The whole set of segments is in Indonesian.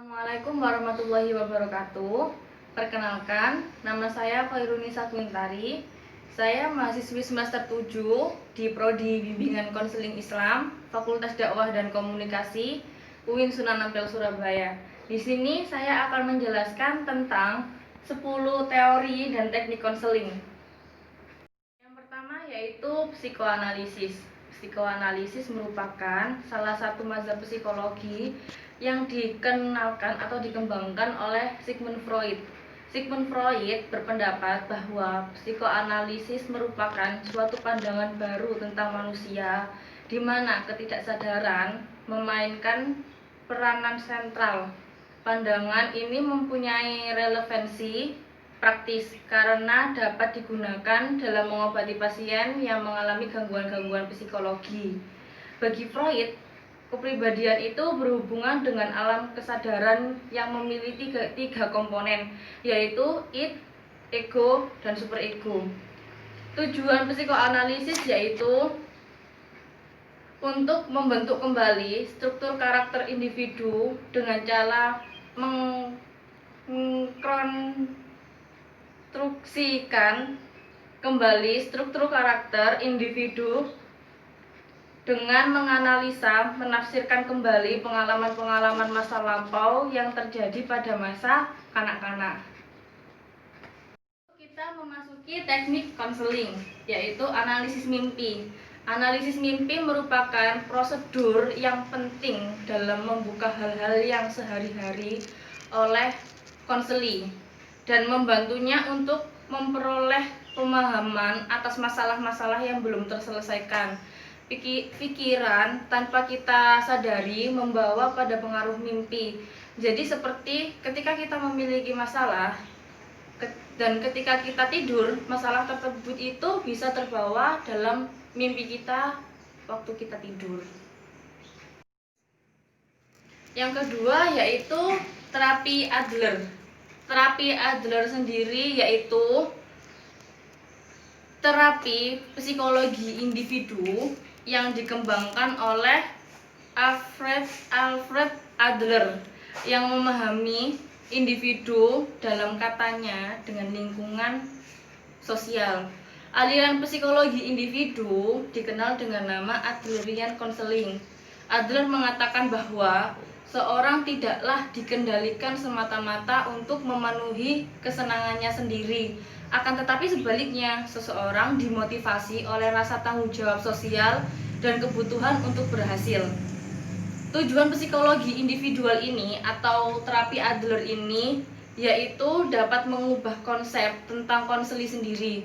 Assalamualaikum warahmatullahi wabarakatuh. Perkenalkan, nama saya Khairunisa Quintari. Saya mahasiswi semester 7 di Prodi Bimbingan Konseling Islam, Fakultas Dakwah dan Komunikasi, UIN Sunan Ampel Surabaya. Di sini saya akan menjelaskan tentang 10 teori dan teknik konseling. Yang pertama yaitu psikoanalisis. Psikoanalisis merupakan salah satu mazhab psikologi yang dikenalkan atau dikembangkan oleh Sigmund Freud. Sigmund Freud berpendapat bahwa psikoanalisis merupakan suatu pandangan baru tentang manusia, di mana ketidaksadaran memainkan peranan sentral. Pandangan ini mempunyai relevansi praktis karena dapat digunakan dalam mengobati pasien yang mengalami gangguan-gangguan psikologi. Bagi Freud, kepribadian itu berhubungan dengan alam kesadaran yang memiliki tiga komponen, yaitu id, ego, dan superego. Tujuan psikoanalisis yaitu untuk membentuk kembali struktur karakter individu dengan cara mengkonstruksikan kembali struktur karakter individu dengan menganalisa, menafsirkan kembali pengalaman-pengalaman masa lampau yang terjadi pada masa kanak-kanak. Kita memasuki teknik konseling, yaitu analisis mimpi. Analisis mimpi merupakan prosedur yang penting dalam membuka hal-hal yang sehari-hari oleh konseli dan membantunya untuk memperoleh pemahaman atas masalah-masalah yang belum terselesaikan. Pikiran tanpa kita sadari membawa pada pengaruh mimpi. Jadi seperti ketika kita memiliki masalah dan ketika kita tidur, masalah tersebut itu bisa terbawa dalam mimpi kita waktu kita tidur. Yang kedua yaitu terapi Adler. Terapi Adler sendiri yaitu terapi psikologi individu yang dikembangkan oleh Alfred Adler yang memahami individu dalam katanya dengan lingkungan sosial. Aliran psikologi individu dikenal dengan nama Adlerian Counseling. Adler mengatakan bahwa seorang tidaklah dikendalikan semata-mata untuk memenuhi kesenangannya sendiri, akan tetapi sebaliknya, seseorang dimotivasi oleh rasa tanggung jawab sosial dan kebutuhan untuk berhasil. Tujuan psikologi individual ini atau terapi Adler ini yaitu dapat mengubah konsep tentang konseli sendiri.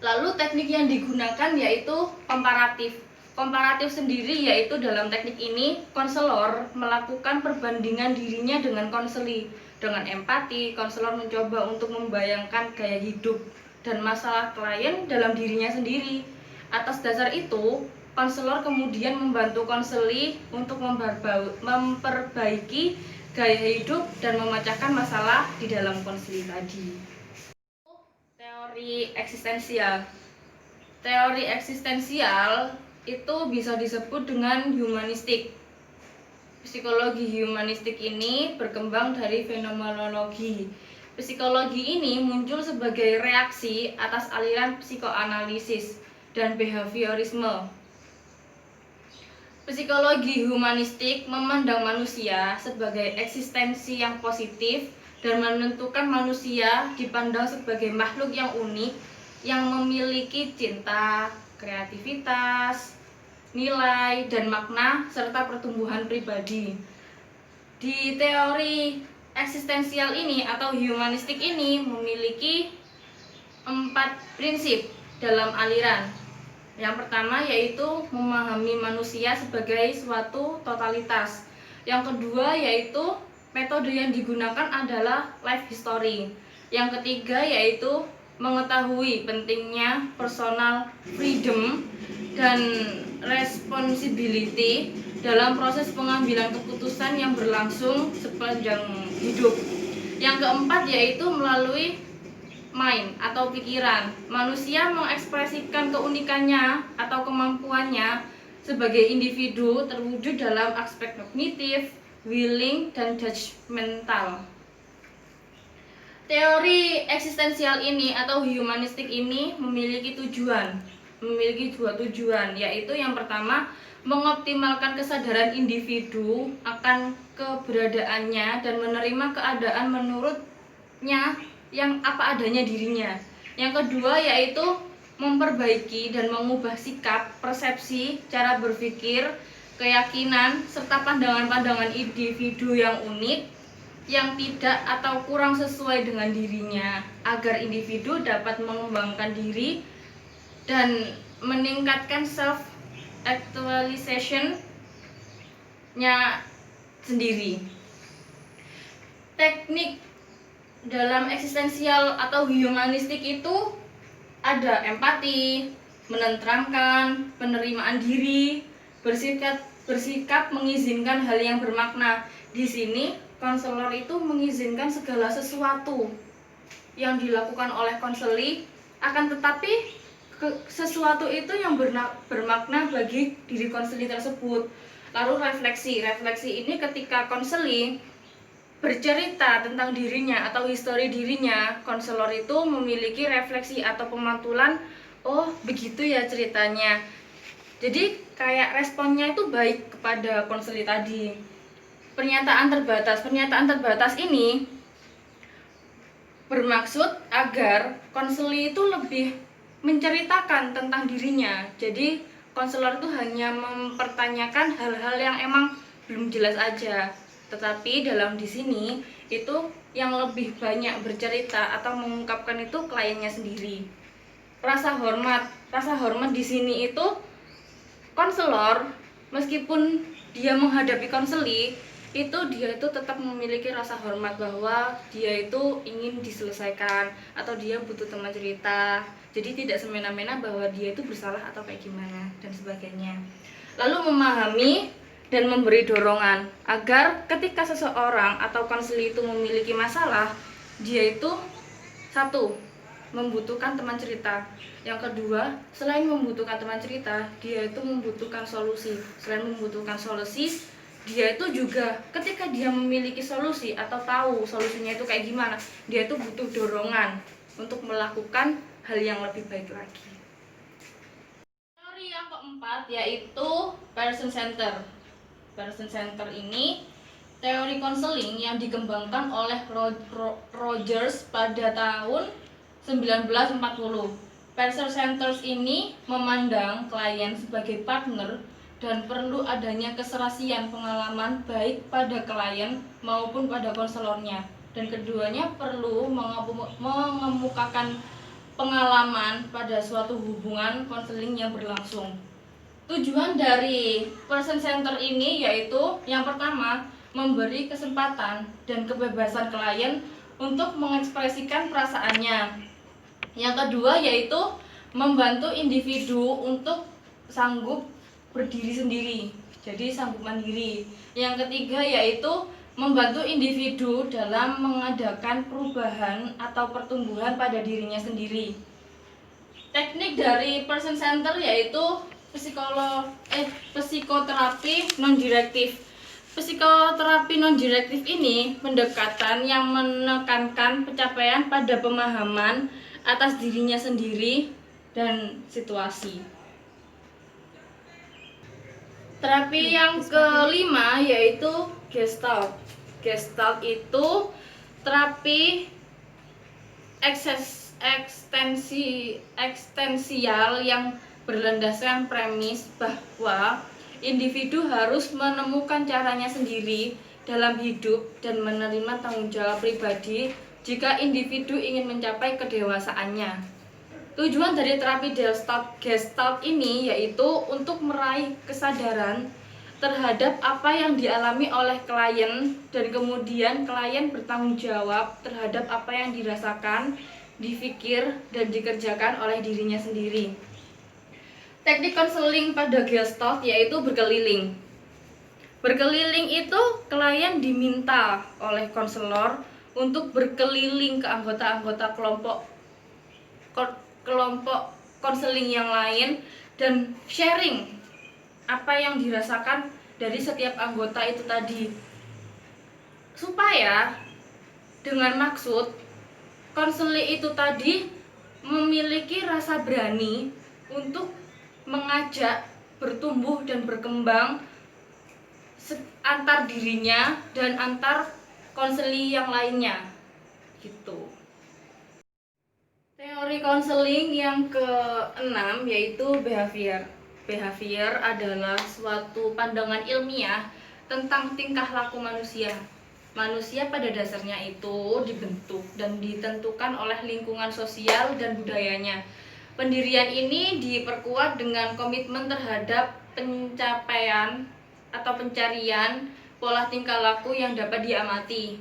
Lalu teknik yang digunakan yaitu komparatif. Komparatif sendiri yaitu dalam teknik ini konselor melakukan perbandingan dirinya dengan konseli. Dengan empati, konselor mencoba untuk membayangkan gaya hidup dan masalah klien dalam dirinya sendiri. Atas dasar itu, konselor kemudian membantu konseli untuk memperbaiki gaya hidup dan memecahkan masalah di dalam konseli tadi. Teori eksistensial. Teori eksistensial itu bisa disebut dengan humanistik. Psikologi humanistik ini berkembang dari fenomenologi. Psikologi ini muncul sebagai reaksi atas aliran psikoanalisis dan behaviorisme. Psikologi humanistik memandang manusia sebagai eksistensi yang positif dan menentukan manusia dipandang sebagai makhluk yang unik yang memiliki cinta, kreativitas, nilai, dan makna serta pertumbuhan pribadi. Di teori eksistensial ini atau humanistik ini memiliki 4 prinsip dalam aliran. Yang pertama yaitu memahami manusia sebagai suatu totalitas. Yang kedua yaitu metode yang digunakan adalah life history. Yang ketiga yaitu mengetahui pentingnya personal freedom dan responsibility dalam proses pengambilan keputusan yang berlangsung sepanjang hidup. Yang keempat yaitu melalui mind atau pikiran. Manusia mengekspresikan keunikannya atau kemampuannya sebagai individu terwujud dalam aspek kognitif, willing, dan judgmental. Teori eksistensial ini atau humanistik ini memiliki dua tujuan, yaitu yang pertama mengoptimalkan kesadaran individu akan keberadaannya dan menerima keadaan menurutnya yang apa adanya dirinya. Yang kedua yaitu memperbaiki dan mengubah sikap, persepsi, cara berpikir, keyakinan, serta pandangan-pandangan individu yang unik, yang tidak atau kurang sesuai dengan dirinya, agar individu dapat mengembangkan diri dan meningkatkan self actualization-nya sendiri. Teknik dalam eksistensial atau humanistik itu ada empati, menenteramkan, penerimaan diri, bersikap mengizinkan hal yang bermakna. Di sini konselor itu mengizinkan segala sesuatu yang dilakukan oleh konseli, akan tetapi sesuatu itu yang bermakna bagi diri konseli tersebut. Lalu refleksi ini ketika konseli bercerita tentang dirinya atau histori dirinya, konselor itu memiliki refleksi atau pemantulan, oh begitu ya ceritanya. Jadi kayak responnya itu baik kepada konseli tadi. Pernyataan terbatas ini bermaksud agar konseli itu lebih menceritakan tentang dirinya. Jadi konselor itu hanya mempertanyakan hal-hal yang emang belum jelas aja. Tetapi dalam di sini itu yang lebih banyak bercerita atau mengungkapkan itu kliennya sendiri. Rasa hormat di sini itu konselor meskipun dia menghadapi konseli dia itu tetap memiliki rasa hormat bahwa dia itu ingin diselesaikan atau dia butuh teman cerita. Jadi tidak semena-mena bahwa dia itu bersalah atau kayak gimana dan sebagainya. Lalu memahami dan memberi dorongan agar ketika seseorang atau konseli itu memiliki masalah, dia itu satu, membutuhkan teman cerita. Yang kedua, selain membutuhkan teman cerita, dia itu membutuhkan solusi. Selain membutuhkan solusi, dia itu juga ketika dia memiliki solusi atau tahu solusinya itu kayak gimana, dia itu butuh dorongan untuk melakukan hal yang lebih baik lagi. Teori yang keempat yaitu person center. Person center ini teori konseling yang dikembangkan oleh Rogers pada tahun 1940. Person centers ini memandang klien sebagai partner dan perlu adanya keserasian pengalaman baik pada klien maupun pada konselornya, dan keduanya perlu mengemukakan pengalaman pada suatu hubungan konseling yang berlangsung. Tujuan dari person center ini yaitu yang pertama, memberi kesempatan dan kebebasan klien untuk mengekspresikan perasaannya. Yang kedua yaitu membantu individu untuk sanggup berdiri sendiri, jadi sanggup mandiri. Yang ketiga yaitu membantu individu dalam mengadakan perubahan atau pertumbuhan pada dirinya sendiri. Teknik dari person center yaitu psikoterapi non-direktif. Psikoterapi non-direktif ini pendekatan yang menekankan pencapaian pada pemahaman atas dirinya sendiri dan situasi. Terapi yang kelima yaitu Gestalt. Gestalt itu terapi eksistensial yang berlandaskan premis bahwa individu harus menemukan caranya sendiri dalam hidup dan menerima tanggung jawab pribadi jika individu ingin mencapai kedewasaannya. Tujuan dari terapi Gestalt ini yaitu untuk meraih kesadaran terhadap apa yang dialami oleh klien dan kemudian klien bertanggung jawab terhadap apa yang dirasakan, dipikir, dan dikerjakan oleh dirinya sendiri. Teknik konseling pada Gestalt yaitu berkeliling. Berkeliling itu klien diminta oleh konselor untuk berkeliling ke anggota-anggota kelompok konseling yang lain dan sharing apa yang dirasakan dari setiap anggota itu tadi. supaya dengan maksud konseling itu tadi memiliki rasa berani untuk mengajak bertumbuh dan berkembang antar dirinya dan antar konseling yang lainnya gitu. Teori konseling yang keenam yaitu behavior. Behavior adalah suatu pandangan ilmiah tentang tingkah laku manusia. Manusia pada dasarnya itu dibentuk dan ditentukan oleh lingkungan sosial dan budayanya. Pendirian ini diperkuat dengan komitmen terhadap pencapaian atau pencarian pola tingkah laku yang dapat diamati.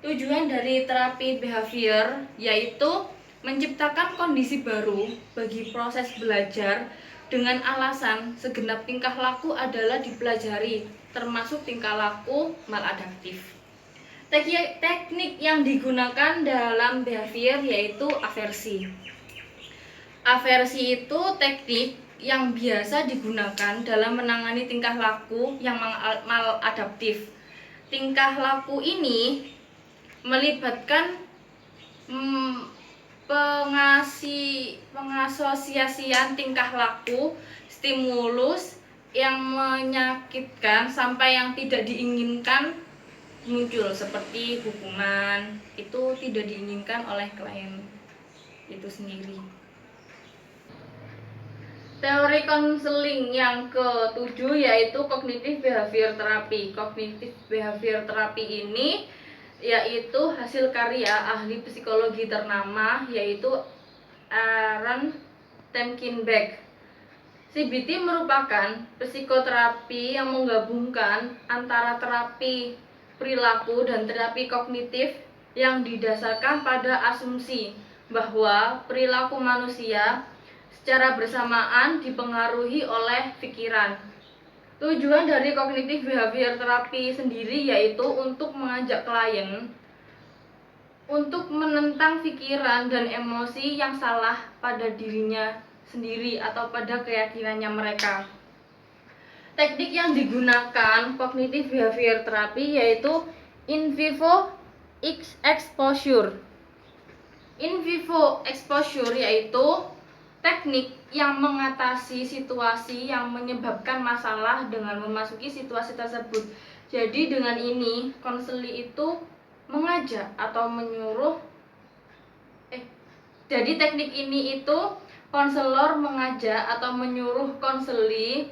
Tujuan dari terapi behavior yaitu menciptakan kondisi baru bagi proses belajar dengan alasan segenap tingkah laku adalah dipelajari, termasuk tingkah laku maladaptif. Teknik yang digunakan dalam behavior yaitu aversi. Aversi itu teknik yang biasa digunakan dalam menangani tingkah laku yang maladaptif. Tingkah laku ini melibatkan pengasosiasian tingkah laku, stimulus yang menyakitkan sampai yang tidak diinginkan muncul, seperti hukuman. Itu tidak diinginkan oleh klien itu sendiri. Teori konseling yang ketujuh yaitu kognitif behavior terapi. Kognitif behavior terapi ini yaitu hasil karya ahli psikologi ternama yaitu Aaron Temkinbeck. CBT merupakan psikoterapi yang menggabungkan antara terapi perilaku dan terapi kognitif yang didasarkan pada asumsi bahwa perilaku manusia secara bersamaan dipengaruhi oleh pikiran. Tujuan dari kognitif behavior terapi sendiri yaitu untuk mengajak klien untuk menentang pikiran dan emosi yang salah pada dirinya sendiri atau pada keyakinannya mereka. Teknik yang digunakan kognitif behavior terapi yaitu in vivo exposure. In vivo exposure yaitu teknik yang mengatasi situasi yang menyebabkan masalah dengan memasuki situasi tersebut. Jadi dengan ini konseling itu mengajak atau menyuruh jadi teknik ini itu konselor mengajak atau menyuruh konseli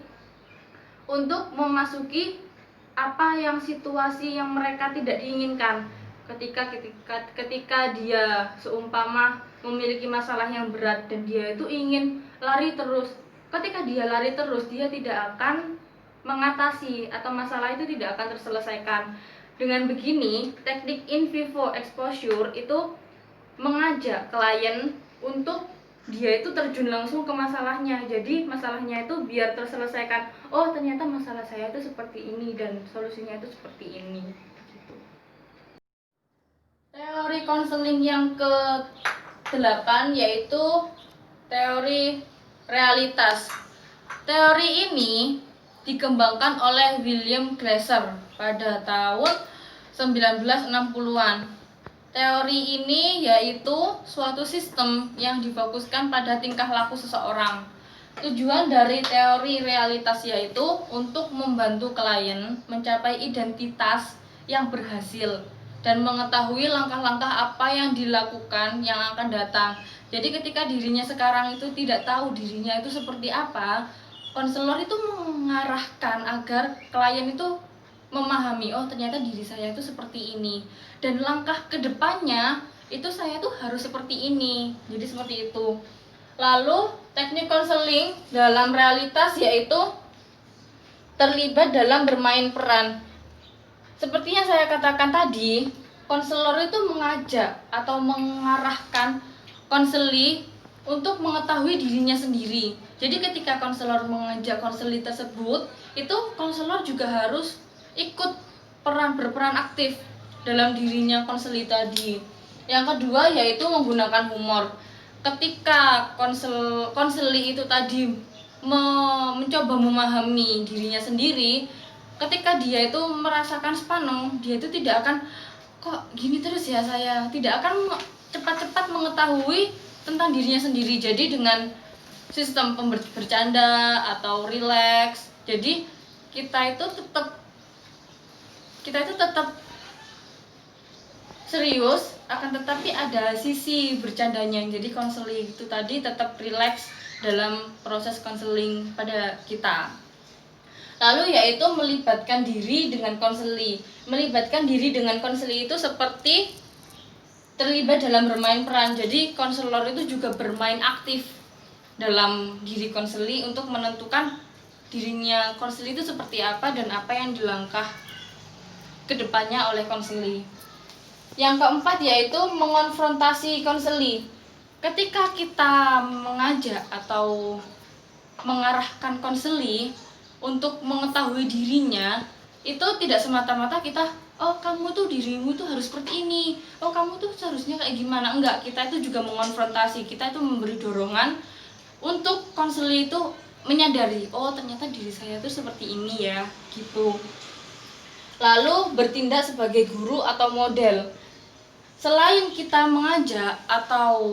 untuk memasuki apa yang situasi yang mereka tidak diinginkan. Ketika dia seumpama memiliki masalah yang berat dan dia itu ingin lari terus. Ketika dia lari terus, dia tidak akan mengatasi atau masalah itu tidak akan terselesaikan. Dengan begini, teknik in vivo exposure itu mengajak klien untuk dia itu terjun langsung ke masalahnya. Jadi masalahnya itu biar terselesaikan. Oh, ternyata masalah saya itu seperti ini dan solusinya itu seperti ini. Teori konseling yang ke-8 yaitu teori realitas. Teori ini dikembangkan oleh William Glasser pada tahun 1960-an. Teori ini yaitu suatu sistem yang difokuskan pada tingkah laku seseorang. Tujuan dari teori realitas yaitu untuk membantu klien mencapai identitas yang berhasil dan mengetahui langkah-langkah apa yang dilakukan yang akan datang. Jadi ketika dirinya sekarang itu tidak tahu dirinya itu seperti apa, konselor itu mengarahkan agar klien itu memahami, oh ternyata diri saya itu seperti ini dan langkah kedepannya itu saya tuh harus seperti ini. Jadi seperti itu. Lalu teknik konseling dalam realitas yaitu terlibat dalam bermain peran. Seperti yang saya katakan tadi, konselor itu mengajak atau mengarahkan konseli untuk mengetahui dirinya sendiri. Jadi ketika konselor mengajak konseli tersebut, itu konselor juga harus ikut berperan aktif dalam dirinya konseli tadi. Yang kedua yaitu menggunakan humor. Ketika konseli itu tadi mencoba memahami dirinya sendiri, ketika dia itu merasakan sepaneng, dia itu tidak akan kok gini terus ya saya, tidak akan cepat-cepat mengetahui tentang dirinya sendiri. Jadi dengan sistem bercanda atau rileks, jadi kita itu tetap serius, akan tetapi ada sisi bercandanya. Jadi konseling itu tadi tetap rileks dalam proses konseling pada kita. Lalu yaitu melibatkan diri dengan konseli. Melibatkan diri dengan konseli itu seperti terlibat dalam bermain peran. Jadi konselor itu juga bermain aktif dalam diri konseli untuk menentukan dirinya konseli itu seperti apa dan apa yang dilangkah kedepannya oleh konseli. Yang keempat yaitu mengonfrontasi konseli. Ketika kita mengajak atau mengarahkan konseli untuk mengetahui dirinya, itu tidak semata-mata kita, oh kamu tuh dirimu tuh harus seperti ini, oh kamu tuh seharusnya kayak gimana. Enggak, kita itu juga mengonfrontasi, kita itu memberi dorongan untuk konseli itu menyadari, oh ternyata diri saya tuh seperti ini ya, gitu. Lalu bertindak sebagai guru atau model. Selain kita mengajak atau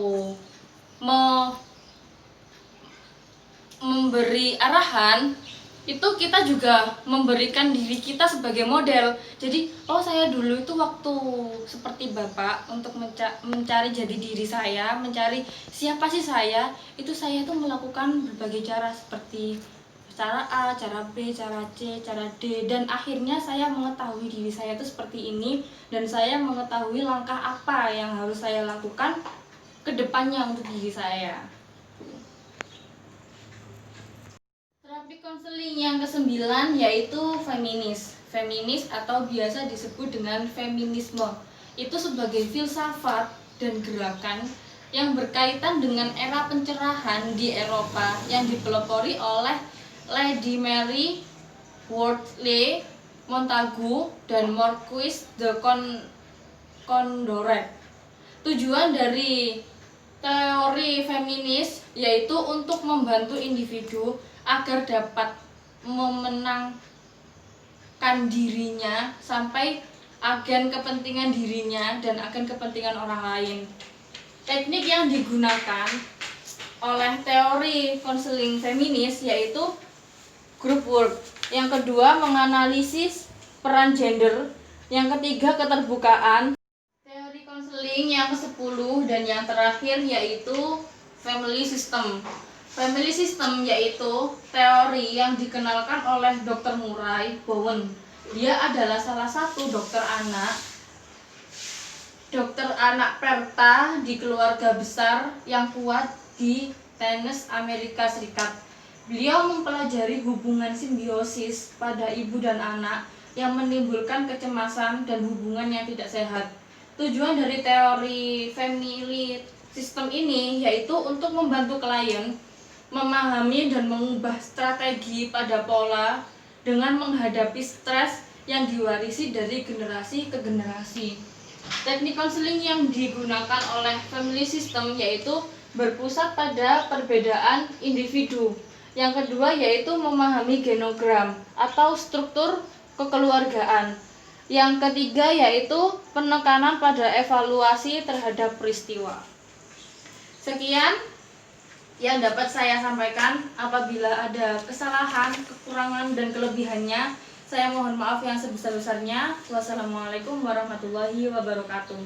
memberi arahan, itu kita juga memberikan diri kita sebagai model. Jadi, oh saya dulu itu waktu seperti Bapak untuk mencari jati diri saya, mencari siapa sih saya, itu saya tuh melakukan berbagai cara seperti cara A, cara B, cara C, cara D, dan akhirnya saya mengetahui diri saya itu seperti ini, dan saya mengetahui langkah apa yang harus saya lakukan ke depannya untuk diri saya. Terapi konseling yang ke-9 yaitu feminis. Feminis atau biasa disebut dengan feminisme. Itu sebagai filsafat dan gerakan yang berkaitan dengan era pencerahan di Eropa yang dipelopori oleh Lady Mary Wortley Montagu dan Marquis de Condorcet. Tujuan dari teori feminis yaitu untuk membantu individu agar dapat memenangkan dirinya sampai agen kepentingan dirinya dan agen kepentingan orang lain. Teknik yang digunakan oleh teori konseling feminis yaitu group work. Yang kedua, menganalisis peran gender. Yang ketiga, keterbukaan. Teori konseling yang ke-10 dan yang terakhir yaitu family system. Family system yaitu teori yang dikenalkan oleh Dr. Murray Bowen. Dia adalah salah satu dokter anak Perta di keluarga besar yang kuat di Tennessee, Amerika Serikat. Beliau mempelajari hubungan simbiosis pada ibu dan anak yang menimbulkan kecemasan dan hubungan yang tidak sehat. Tujuan dari teori family system ini yaitu untuk membantu klien memahami dan mengubah strategi pada pola dengan menghadapi stres yang diwarisi dari generasi ke generasi. Teknik konseling yang digunakan oleh family system yaitu berpusat pada perbedaan individu. Yang kedua yaitu memahami genogram atau struktur kekeluargaan. Yang ketiga yaitu penekanan pada evaluasi terhadap peristiwa. Sekian yang dapat saya sampaikan. Apabila ada kesalahan, kekurangan, dan kelebihannya, saya mohon maaf yang sebesar-besarnya. Wassalamualaikum warahmatullahi wabarakatuh.